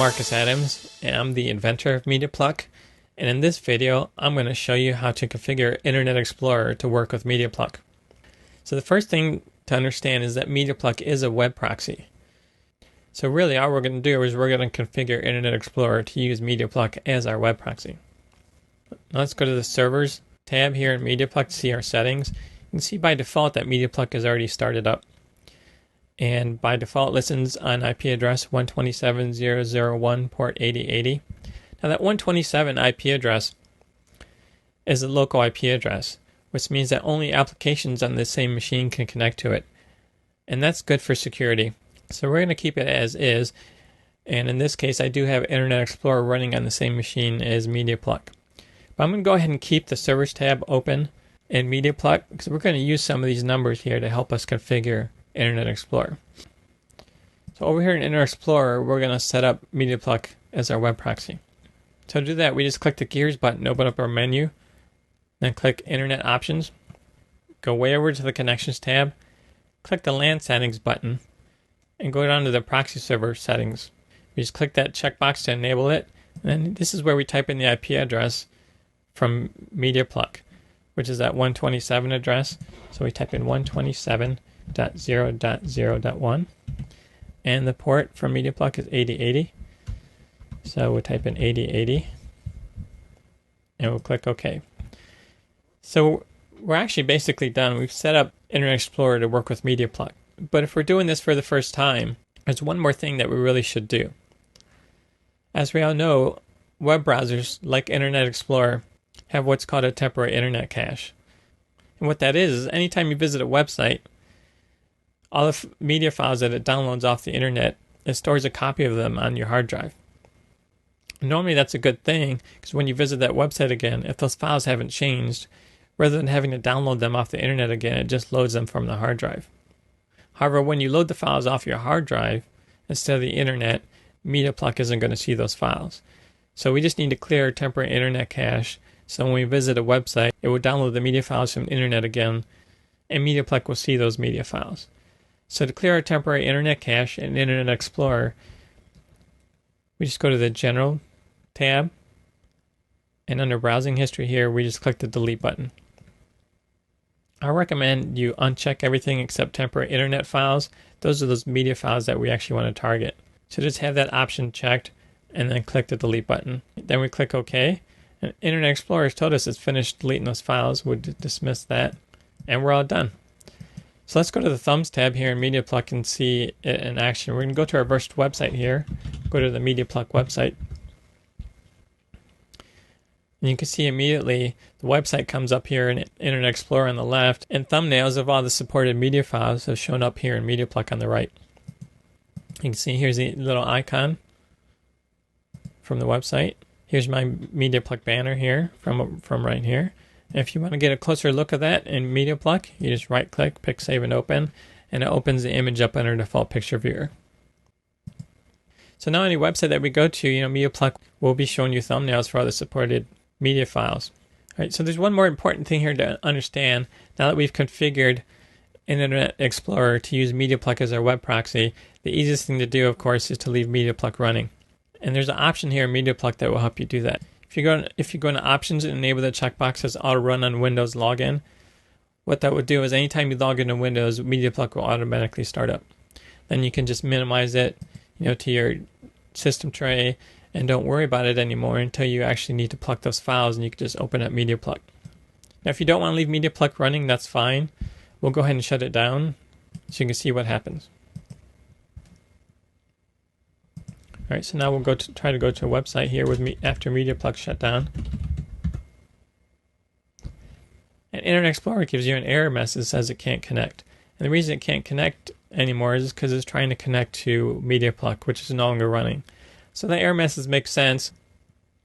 Marcus Adams, and I'm the inventor of MediaPluck, and in this video I'm going to show you how to configure Internet Explorer to work with MediaPluck. So the first thing to understand is that MediaPluck is a web proxy. So really all we're going to do is we're going to configure Internet Explorer to use MediaPluck as our web proxy. Now let's go to the Servers tab here in MediaPluck to see our settings. You can see by default that MediaPluck is already started up. And by default listens on IP address 127.0.0.1 port 8080. Now that 127 IP address is a local IP address, which means that only applications on the same machine can connect to it. And that's good for security. So we're going to keep it as is. And in this case, I do have Internet Explorer running on the same machine as MediaPluck. But I'm going to go ahead and keep the Servers tab open in MediaPluck because we're going to use some of these numbers here to help us configure Internet Explorer. So over here in Internet Explorer, we're going to set up MediaPluck as our web proxy. So to do that, we just click the gears button, open up our menu, then click Internet Options, go way over to the Connections tab, click the LAN Settings button, and go down to the proxy server settings. We just click that checkbox to enable it, and then this is where we type in the IP address from MediaPluck, which is that 127 address. So we type in 127.0.0.1, and the port from MediaPluck is 8080. So we'll type in 8080, and we'll click OK. So we're actually basically done. We've set up Internet Explorer to work with MediaPluck. But if we're doing this for the first time, there's one more thing that we really should do. As we all know, web browsers like Internet Explorer have what's called a temporary internet cache. And what that is anytime you visit a website, all the media files that it downloads off the internet, it stores a copy of them on your hard drive. Normally that's a good thing, because when you visit that website again, if those files haven't changed, rather than having to download them off the internet again, it just loads them from the hard drive. However, when you load the files off your hard drive instead of the internet, MediaPluck isn't going to see those files. So we just need to clear our temporary internet cache, so when we visit a website, it will download the media files from the internet again, and MediaPluck will see those media files. So to clear our temporary internet cache in Internet Explorer, we just go to the General tab, and under Browsing History here, we just click the Delete button. I recommend you uncheck everything except temporary internet files. Those are those media files that we actually want to target. So just have that option checked, and then click the Delete button. Then we click OK, and Internet Explorer has told us it's finished deleting those files. We'll dismiss that, and we're all done. So let's go to the Thumbs tab here in MediaPluck and see it in action. We're going to go to our first website here, go to the MediaPluck website. And you can see immediately the website comes up here in Internet Explorer on the left, and thumbnails of all the supported media files have shown up here in MediaPluck on the right. You can see here's the little icon from the website. Here's my MediaPluck banner here from right here. And if you want to get a closer look at that in MediaPluck, you just right-click, pick Save and Open, and it opens the image up under default picture viewer. So now any website that we go to, MediaPluck will be showing you thumbnails for all the supported media files. All right, so there's one more important thing here to understand. Now that we've configured Internet Explorer to use MediaPluck as our web proxy, the easiest thing to do, of course, is to leave MediaPluck running. And there's an option here in MediaPluck that will help you do that. If you go into Options and enable the checkbox that says Auto Run on Windows Login, what that would do is anytime you log into Windows, MediaPluck will automatically start up. Then you can just minimize it, to your system tray, and don't worry about it anymore until you actually need to pluck those files, and you can just open up MediaPluck. Now, if you don't want to leave MediaPluck running, that's fine. We'll go ahead and shut it down so you can see what happens. All right, so now we'll try to go to a website here with me after MediaPluck shut down. And Internet Explorer gives you an error message that says it can't connect. And the reason it can't connect anymore is because it's trying to connect to MediaPluck, which is no longer running. So that error message makes sense.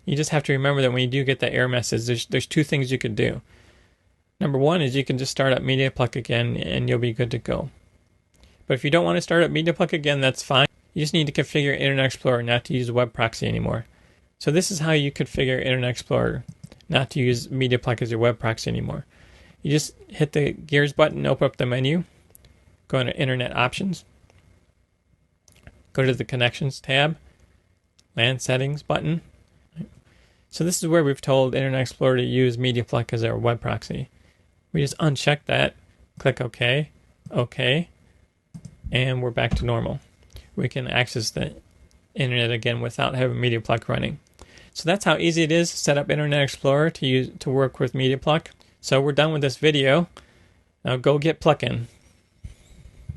You just have to remember that when you do get that error message, there's two things you could do. Number one is you can just start up MediaPluck again and you'll be good to go. But if you don't want to start up MediaPluck again, that's fine. You just need to configure Internet Explorer not to use a web proxy anymore. So this is how you configure Internet Explorer not to use MediaPluck as your web proxy anymore. You just hit the gears button, open up the menu, go into Internet Options, go to the Connections tab, LAN settings button. So this is where we've told Internet Explorer to use MediaPluck as our web proxy. We just uncheck that, click OK, OK, and we're back to normal. We can access the internet again without having MediaPluck running. So that's how easy it is to set up Internet Explorer to work with MediaPluck. So we're done with this video. Now go get plucking.